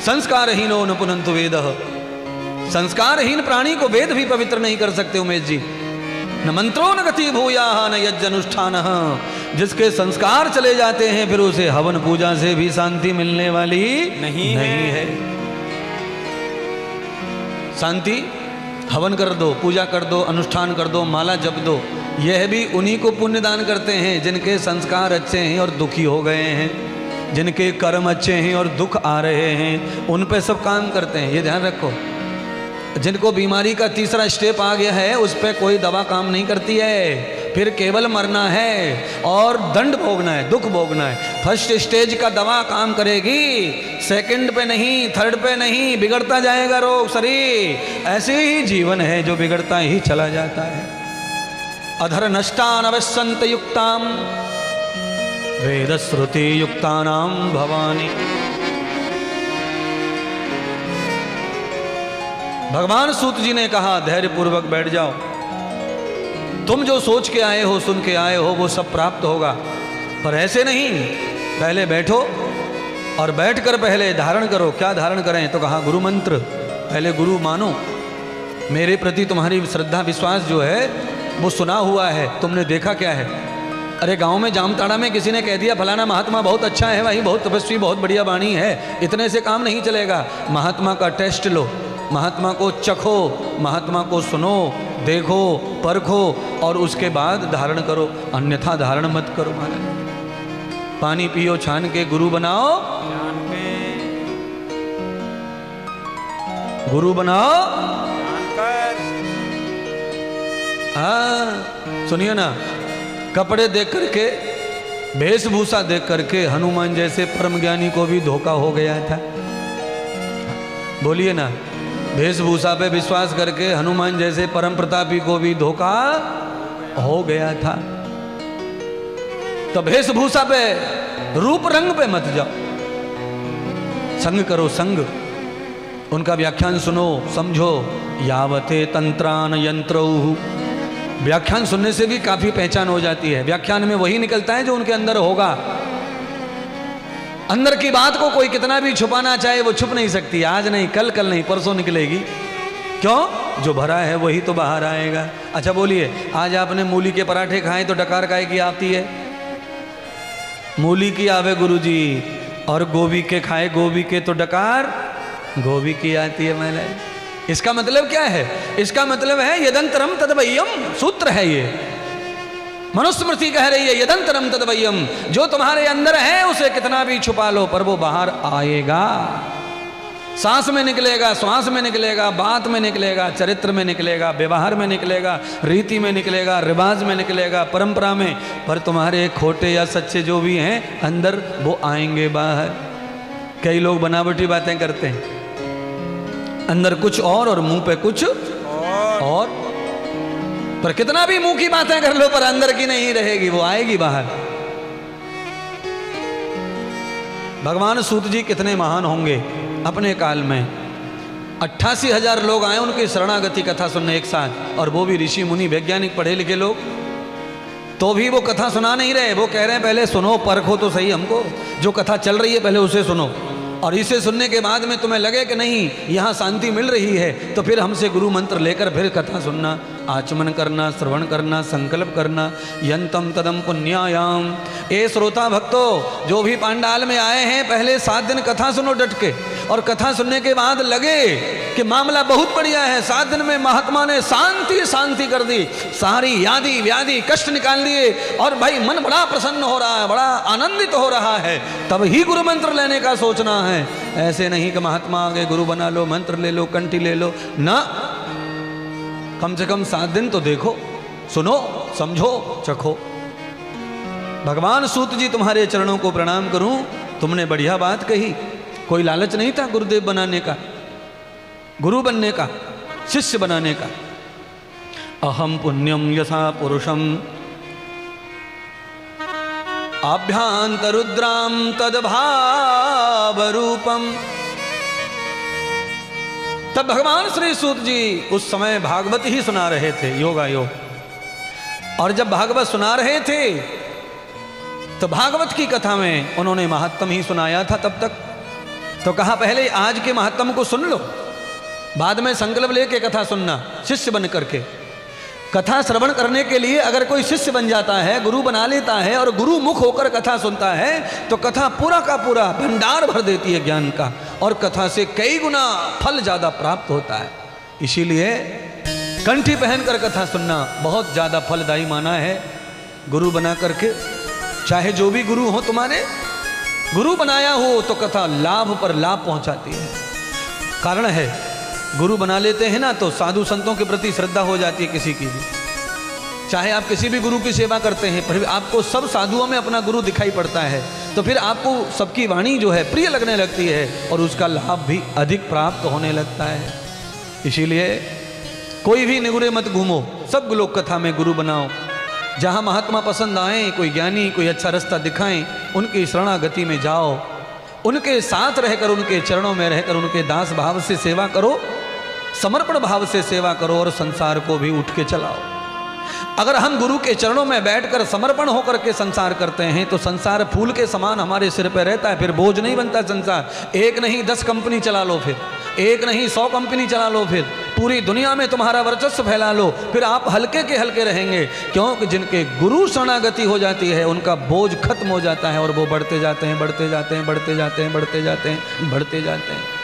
संस्कारहीनो न पुनंतु वेदः। संस्कारहीन प्राणी को वेद भी पवित्र नहीं कर सकते उमेश जी। न मंत्रो न गति भूयाः न यज्ञ अनुष्ठान। जिसके संस्कार चले जाते हैं फिर उसे हवन पूजा से भी शांति मिलने वाली नहीं है। शांति हवन कर दो, पूजा कर दो, अनुष्ठान कर दो, माला जप दो, यह भी उन्हीं को पुण्य दान करते हैं जिनके संस्कार अच्छे हैं और दुखी हो गए हैं, जिनके कर्म अच्छे हैं और दुख आ रहे हैं, उन पे सब काम करते हैं। ये ध्यान रखो। जिनको बीमारी का तीसरा स्टेप आ गया है उस पर कोई दवा काम नहीं करती है, फिर केवल मरना है और दंड भोगना है, दुख भोगना है। फर्स्ट स्टेज का दवा काम करेगी, सेकंड पे नहीं, थर्ड पे नहीं, बिगड़ता जाएगा रोग शरीर। ऐसे ही जीवन है जो बिगड़ता ही चला जाता है। अधर नष्टान अवसंत युक्ताम वेद श्रुति युक्तानाम भवानी। भगवान सूत जी ने कहा धैर्य पूर्वक बैठ जाओ, तुम जो सोच के आए हो, सुन के आए हो, वो सब प्राप्त होगा, पर ऐसे नहीं। पहले बैठो और बैठकर पहले धारण करो। क्या धारण करें? तो कहा गुरु मंत्र। पहले गुरु मानो, मेरे प्रति तुम्हारी श्रद्धा विश्वास जो है वो सुना हुआ है, तुमने देखा क्या है? अरे गांव में जामताड़ा में किसी ने कह दिया फलाना महात्मा बहुत अच्छा है भाई, बहुत तपस्वी, बहुत बढ़िया वाणी है, इतने से काम नहीं चलेगा। महात्मा का टेस्ट लो, महात्मा को चखो, महात्मा को सुनो, देखो, परखो और उसके बाद धारण करो, अन्यथा धारण मत करो। महाराज पानी पियो छान के, गुरु बनाओ गुरु बनाओ। हाँ सुनिए ना, कपड़े देख करके, वेशभूषा देख करके हनुमान जैसे परम ज्ञानी को भी धोखा हो गया था। बोलिए ना, वेशभूषा पे विश्वास करके हनुमान जैसे परम प्रतापी को भी धोखा हो गया था। तो वेशभूषा पे, रूप रंग पे मत जाओ, संग करो संग। उनका व्याख्यान सुनो, समझो। यावते तंत्रान यंत्रौः। व्याख्यान सुनने से भी काफी पहचान हो जाती है। व्याख्यान में वही निकलता है जो उनके अंदर होगा। अंदर की बात को कोई कितना भी छुपाना चाहे वो छुप नहीं सकती। आज नहीं, कल, कल नहीं, परसों निकलेगी। क्यों? जो भरा है वही तो बाहर आएगा। अच्छा बोलिए, आज आपने मूली के पराठे खाए तो डकार काय की आती है? मूली की आवे गुरुजी, और गोभी के खाए गोभी के तो डकार गोभी की आती है। मैंने इसका मतलब क्या है? इसका मतलब है यदंतरम तदवय्यम, सूत्र है ये। मनुस्मृति कह रही है यदंतरम तदवय्यम, जो तुम्हारे अंदर है उसे कितना भी छुपा लो पर वो बाहर आएगा। सांस में निकलेगा, श्वास में निकलेगा, बात में निकलेगा, चरित्र में निकलेगा, व्यवहार में निकलेगा, रीति में निकलेगा, रिवाज में निकलेगा, परंपरा में। पर तुम्हारे खोटे या सच्चे जो भी हैं अंदर, वो आएंगे बाहर। कई लोग बनावटी बातें करते हैं, अंदर कुछ और मुंह पे कुछ और। पर कितना भी मुंह की बातें कर लो पर अंदर की नहीं रहेगी, वो आएगी बाहर। भगवान सूत जी कितने महान होंगे अपने काल में। 88,000 लोग आए उनकी शरणागति कथा सुनने एक साथ, और वो भी ऋषि मुनि वैज्ञानिक पढ़े लिखे लोग। तो भी वो कथा सुना नहीं रहे, वो कह रहे हैं पहले सुनो, परखो तो सही हमको, जो कथा चल रही है पहले उसे सुनो, और इसे सुनने के बाद में तुम्हें लगे कि नहीं यहाँ शांति मिल रही है तो फिर हमसे गुरु मंत्र लेकर फिर कथा सुनना, आचमन करना, श्रवण करना, संकल्प करना। यंतम तदम पुण्यायाम। ए श्रोता भक्तों, जो भी पांडाल में आए हैं पहले 7 दिन कथा सुनो डट के, और कथा सुनने के बाद लगे कि मामला बहुत बढ़िया है, 7 दिन में महात्मा ने शांति शांति कर दी, सारी यादी व्याधि कष्ट निकाल दिए, और भाई मन बड़ा प्रसन्न हो रहा है, बड़ा आनंदित हो रहा है, तब ही गुरु मंत्र लेने का सोचना है। ऐसे नहीं कि महात्मा आगे गुरु बना लो, मंत्र ले लो, कंठी ले लो ना। कम से कम 7 दिन तो देखो, सुनो, समझो, चखो। भगवान सूत जी तुम्हारे चरणों को प्रणाम करूं, तुमने बढ़िया बात कही। कोई लालच नहीं था गुरुदेव बनाने का, गुरु बनने का, शिष्य बनाने का। अहम पुण्यम यथा पुरुषम आभ्यांतरुद्राम तद्भाव रूपम। तब भगवान श्री सूत जी उस समय भागवत ही सुना रहे थे, योगा योग। और जब भागवत सुना रहे थे तो भागवत की कथा में उन्होंने महात्म ही सुनाया था तब तक। तो कहा पहले आज के महात्म को सुन लो, बाद में संकल्प लेके कथा सुनना, शिष्य बन करके। कथा श्रवण करने के लिए अगर कोई शिष्य बन जाता है, गुरु बना लेता है और गुरु मुख होकर कथा सुनता है, तो कथा पूरा का पूरा भंडार भर देती है ज्ञान का, और कथा से कई गुना फल ज्यादा प्राप्त होता है। इसीलिए कंठी पहनकर कथा सुनना बहुत ज्यादा फलदायी माना है। गुरु बना करके, चाहे जो भी गुरु हो तुम्हारे, गुरु बनाया हो तो कथा लाभ पर लाभ पहुंचाती है। कारण है, गुरु बना लेते हैं ना तो साधु संतों के प्रति श्रद्धा हो जाती है किसी की भी। चाहे आप किसी भी गुरु की सेवा करते हैं, पर आपको सब साधुओं में अपना गुरु दिखाई पड़ता है, तो फिर आपको सबकी वाणी जो है प्रिय लगने लगती है और उसका लाभ भी अधिक प्राप्त होने लगता है। इसीलिए कोई भी निगुरे मत घूमो, सब लोग कथा में गुरु बनाओ। जहाँ महात्मा पसंद आए, कोई ज्ञानी कोई अच्छा रास्ता दिखाएं, उनकी शरणागति में जाओ, उनके साथ रहकर, उनके चरणों में रहकर उनके दास भाव से सेवा करो, समर्पण भाव से सेवा करो और संसार को भी उठ के चलाओ। अगर हम गुरु के चरणों में बैठकर समर्पण होकर के संसार करते हैं तो संसार फूल के समान हमारे सिर पर रहता है, फिर बोझ नहीं बनता संसार। एक नहीं 10 कंपनी चला लो, फिर एक नहीं 100 कंपनी चला लो, फिर पूरी दुनिया में तुम्हारा वर्चस्व फैला लो, फिर आप हल्के के हल्के रहेंगे। क्योंकि जिनके गुरु शरणागति हो जाती है उनका बोझ खत्म हो जाता है और वो बढ़ते जाते हैं, बढ़ते जाते हैं, बढ़ते जाते हैं, बढ़ते जाते हैं, बढ़ते जाते हैं।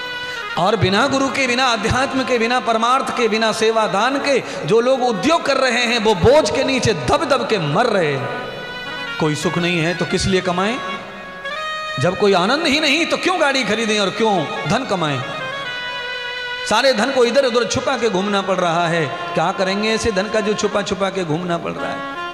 और बिना गुरु के, बिना अध्यात्म के, बिना परमार्थ के, बिना सेवा दान के जो लोग उद्योग कर रहे हैं वो बोझ के नीचे दब दब के मर रहे हैं। कोई सुख नहीं है तो किस लिए कमाएं? जब कोई आनंद ही नहीं तो क्यों गाड़ी खरीदें और क्यों धन कमाएं? सारे धन को इधर उधर छुपा के घूमना पड़ रहा है। क्या करेंगे ऐसे धन का जो छुपा छुपा के घूमना पड़ रहा है?